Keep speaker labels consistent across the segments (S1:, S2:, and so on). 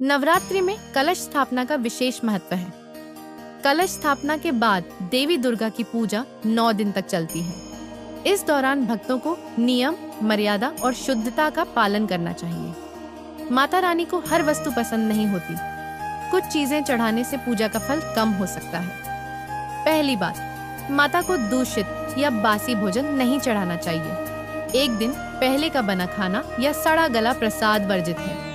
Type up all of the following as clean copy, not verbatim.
S1: नवरात्रि में कलश स्थापना का विशेष महत्व है। कलश स्थापना के बाद देवी दुर्गा की पूजा 9 दिन तक चलती है। इस दौरान भक्तों को नियम, मर्यादा और शुद्धता का पालन करना चाहिए। माता रानी को हर वस्तु पसंद नहीं होती। कुछ चीजें चढ़ाने से पूजा का फल कम हो सकता है। पहली बात, माता को दूषित या बासी भोजन नहीं चढ़ाना चाहिए। एक दिन पहले का बना खाना या सड़ा गला प्रसाद वर्जित है।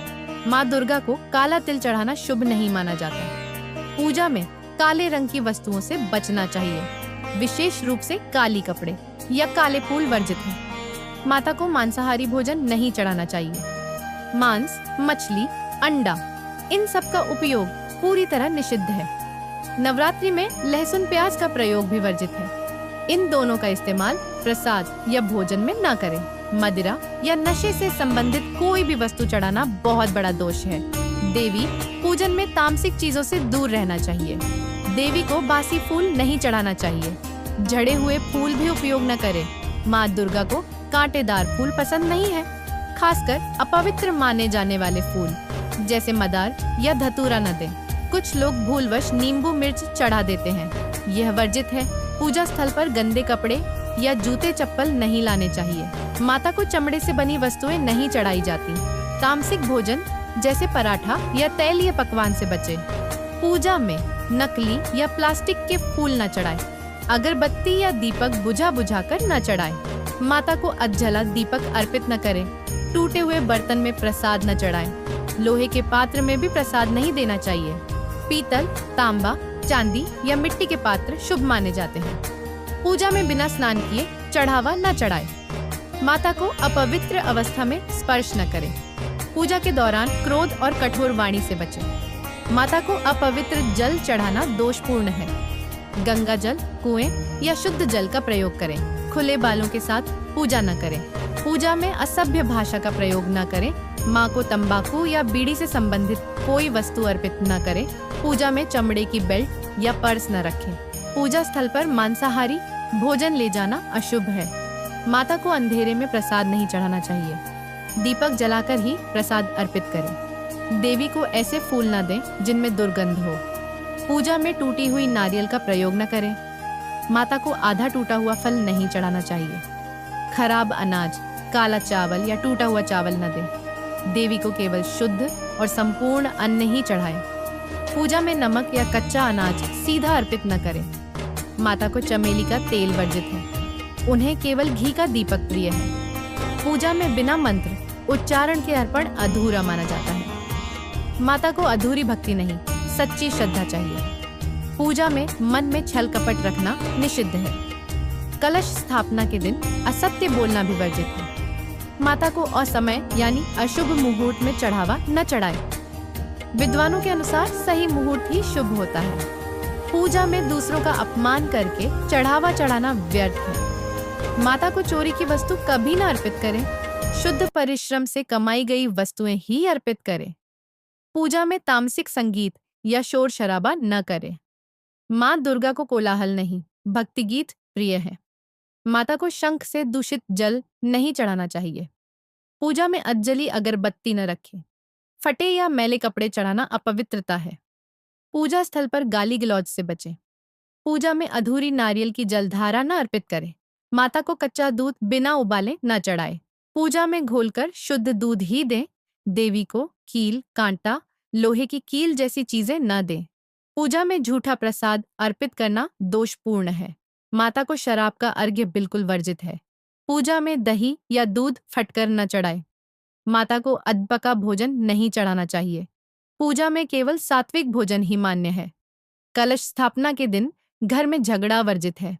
S1: माँ दुर्गा को काला तिल चढ़ाना शुभ नहीं माना जाता। पूजा में काले रंग की वस्तुओं से बचना चाहिए, विशेष रूप से काली कपड़े या काले फूल वर्जित हैं। माता को मांसाहारी भोजन नहीं चढ़ाना चाहिए। मांस, मछली, अंडा, इन सब का उपयोग पूरी तरह निषिद्ध है। नवरात्रि में लहसुन प्याज का प्रयोग भी वर्जित है। इन दोनों का इस्तेमाल प्रसाद या भोजन में न करें। मदिरा या नशे से संबंधित कोई भी वस्तु चढ़ाना बहुत बड़ा दोष है। देवी पूजन में तामसिक चीजों से दूर रहना चाहिए। देवी को बासी फूल नहीं चढ़ाना चाहिए। झड़े हुए फूल भी उपयोग न करें। माँ दुर्गा को कांटेदार फूल पसंद नहीं है, खासकर अपवित्र माने जाने वाले फूल जैसे मदार या धतूरा न दें। कुछ लोग भूलवश नींबू मिर्च चढ़ा देते हैं, यह वर्जित है। पूजा स्थल पर गंदे कपड़े या जूते चप्पल नहीं लाने चाहिए। माता को चमड़े से बनी वस्तुएं नहीं चढ़ाई जाती। तामसिक भोजन जैसे पराठा या तैलीय पकवान से बचे। पूजा में नकली या प्लास्टिक के फूल न चढ़ाएं। अगरबत्ती या दीपक बुझा बुझाकर न चढ़ाएं। माता को अधजला दीपक अर्पित न करें। टूटे हुए बर्तन में प्रसाद न चढ़ाएं। लोहे के पात्र में भी प्रसाद नहीं देना चाहिए। पीतल, तांबा, चांदी या मिट्टी के पात्र शुभ माने जाते हैं। पूजा में बिना स्नान किए चढ़ावा न चढ़ाएं। माता को अपवित्र अवस्था में स्पर्श न करें। पूजा के दौरान क्रोध और कठोर वाणी से बचें। माता को अपवित्र जल चढ़ाना दोषपूर्ण है। गंगा जल, कुएं या शुद्ध जल का प्रयोग करें। खुले बालों के साथ पूजा न करें। पूजा में असभ्य भाषा का प्रयोग न करें। माँ को तंबाकू या बीड़ी से संबंधित कोई वस्तु अर्पित न करें। पूजा में चमड़े की बेल्ट या पर्स न रखें। पूजा स्थल पर मांसाहारी भोजन ले जाना अशुभ है। माता को अंधेरे में प्रसाद नहीं चढ़ाना चाहिए। दीपक जलाकर ही प्रसाद अर्पित करें। देवी को ऐसे फूल न दें जिनमें दुर्गंध हो। पूजा में टूटी हुई नारियल का प्रयोग न करें। माता को आधा टूटा हुआ फल नहीं चढ़ाना चाहिए। खराब अनाज, काला चावल या टूटा हुआ चावल न दें। देवी को केवल शुद्ध और संपूर्ण अन्न ही चढ़ाएं। पूजा में नमक या कच्चा अनाज सीधा अर्पित न करें। माता को चमेली का तेल वर्जित है। उन्हें केवल घी का दीपक प्रिय है। पूजा में बिना मंत्र उच्चारण के अर्पण अधूरा माना जाता है। माता को अधूरी भक्ति नहीं, सच्ची श्रद्धा चाहिए। पूजा में मन में छल कपट रखना निषिद्ध है। कलश स्थापना के दिन असत्य बोलना भी वर्जित है। माता को असमय यानी अशुभ मुहूर्त में चढ़ावा न चढ़ाए। विद्वानों के अनुसार सही मुहूर्त ही शुभ होता है। पूजा में दूसरों का अपमान करके चढ़ावा चढ़ाना व्यर्थ है। माता को चोरी की वस्तु कभी न अर्पित करें। शुद्ध परिश्रम से कमाई गई वस्तुएं ही अर्पित करें। पूजा में तामसिक संगीत या शोर शराबा न करें। माँ दुर्गा को कोलाहल नहीं, भक्ति गीत प्रिय है। माता को शंख से दूषित जल नहीं चढ़ाना चाहिए। पूजा में अधजली अगरबत्ती न रखें। फटे या मैले कपड़े चढ़ाना अपवित्रता है। पूजा स्थल पर गाली गलौज से बचें। पूजा में अधूरी नारियल की जलधारा न अर्पित करें। माता को कच्चा दूध बिना उबाले न चढ़ाए। पूजा में घोलकर शुद्ध दूध ही दें। देवी को कील, कांटा, लोहे की कील जैसी चीजें न दें। पूजा में झूठा प्रसाद अर्पित करना दोषपूर्ण है। माता को शराब का अर्घ्य बिल्कुल वर्जित है। पूजा में दही या दूध फटकर न चढ़ाए। माता को अधपका भोजन नहीं चढ़ाना चाहिए। पूजा में केवल सात्विक भोजन ही मान्य है। कलश स्थापना के दिन घर में झगड़ा वर्जित है।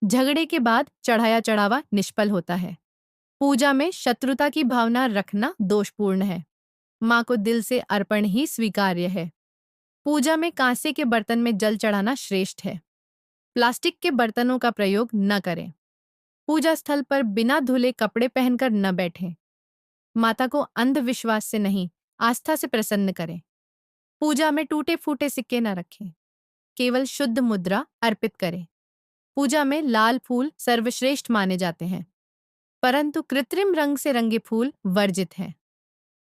S1: झगड़े के बाद चढ़ाया चढ़ावा निष्फल होता है। पूजा में शत्रुता की भावना रखना दोषपूर्ण है। माँ को दिल से अर्पण ही स्वीकार्य है। पूजा में कांसे के बर्तन में जल चढ़ाना श्रेष्ठ है। प्लास्टिक के बर्तनों का प्रयोग न करें। पूजा स्थल पर बिना धुले कपड़े पहनकर न बैठें। माता को अंधविश्वास से नहीं, आस्था से प्रसन्न करें। पूजा में टूटे फूटे सिक्के न रखें। केवल शुद्ध मुद्रा अर्पित करें। पूजा में लाल फूल सर्वश्रेष्ठ माने जाते हैं, परंतु कृत्रिम रंग से रंगे फूल वर्जित हैं।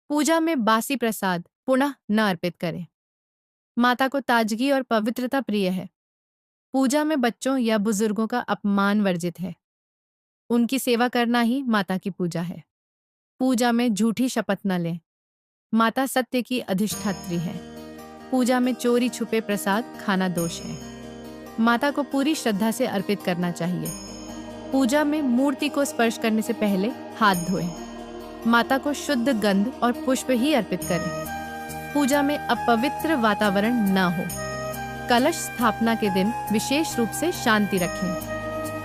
S1: पूजा में बासी प्रसाद पुनः न अर्पित करें। माता को ताजगी और पवित्रता प्रिय है। पूजा में बच्चों या बुजुर्गों का अपमान वर्जित है। उनकी सेवा करना ही माता की पूजा है। पूजा में झूठी शपथ न लें। माता सत्य की अधिष्ठात्री है। पूजा में चोरी छुपे प्रसाद खाना दोष है। माता को पूरी श्रद्धा से अर्पित करना चाहिए। पूजा में मूर्ति को स्पर्श करने से पहले हाथ धोएं। माता को शुद्ध गंध और पुष्प ही अर्पित करें। पूजा में अपवित्र वातावरण न हो। कलश स्थापना के दिन विशेष रूप से शांति रखें।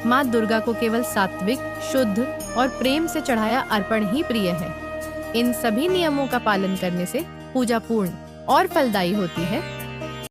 S1: माँ दुर्गा को केवल सात्विक, शुद्ध और प्रेम से चढ़ाया अर्पण ही प्रिय है। इन सभी नियमों का पालन करने से पूजा पूर्ण और फलदायी होती है